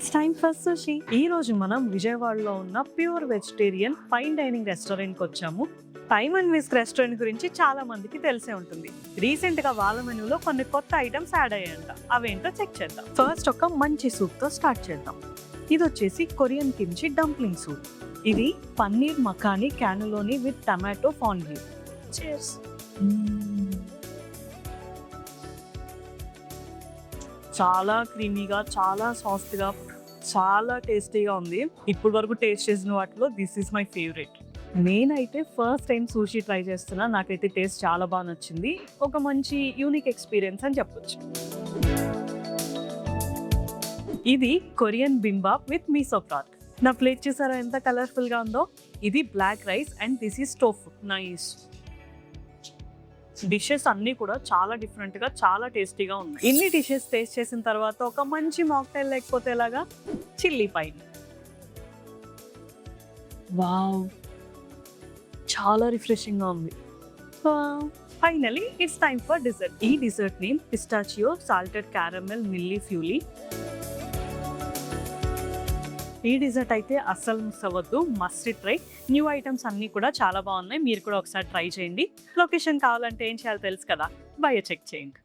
It's time for Sushee. ఈ రోజు మనం విజయవాడలో ఉన్న pure vegetarian fine dining restaurant కి వచ్చాము. టైమ్ అండ్ విస్క్ రెస్టారెంట్ గురించి చాలా మందికి తెలిసే ఉంటుంది. రీసెంట్ గా వాళ్ళ మెనూలో కొన్ని కొత్త ఐటమ్స్ యాడ్ అయ్యాయంట. అవేంటో చెక్ చేద్దాం. ఫస్ట్ ఒక మంచి సూప్ తో స్టార్ట్ చేద్దాం. ఇది వచ్చేసి కొరియన్ కిమ్చి డంప్లింగ్ సూప్. ఇది paneer makhani cannelloni with tomato fondue. Cheers. చాలా క్రీమీగా, చాలా సాఫ్ట్గా, చాలా టేస్టీగా ఉంది. ఇప్పుడు వరకు టేస్ట్ చేసిన వాటిలో దిస్ ఈస్ మై ఫేవరెట్. నేనైతే ఫస్ట్ టైం సూషీ ట్రై చేస్తున్నా. నాకైతే టేస్ట్ చాలా బాగా నచ్చింది. ఒక మంచి యూనిక్ ఎక్స్పీరియన్స్ అని చెప్పొచ్చు. ఇది Korean bibimbap with miso broth. నా ప్లేట్ చూసారా ఎంత కలర్ఫుల్గా ఉందో. ఇది black rice and this is tofu. Nice. Dishes అన్నీ కూడా చాలా డిఫరెంట్గా, చాలా టేస్టీగా ఉన్నాయి. ఇన్ని డిషెస్ టేస్ట్ చేసిన తర్వాత ఒక మంచి మాక్టైల్ లేకపోతే ఎలాగా, చిల్లీ పైన్. వావ్, చాలా రిఫ్రెషింగ్గా ఉంది. Finally it's time for dessert. ఈ dessert name pistachio salted caramel mille feuille. ఈ డిజర్ట్ అయితే అస్సలు మిస్ అవ్వద్దు, మస్ట్ ట్రై. న్యూ ఐటమ్స్ అన్నీ కూడా చాలా బాగున్నాయి. మీరు కూడా ఒకసారి ట్రై చేయండి. లొకేషన్ కావాలంటే ఏం చేయాలో తెలుసు కదా, బయో చెక్ చేయండి.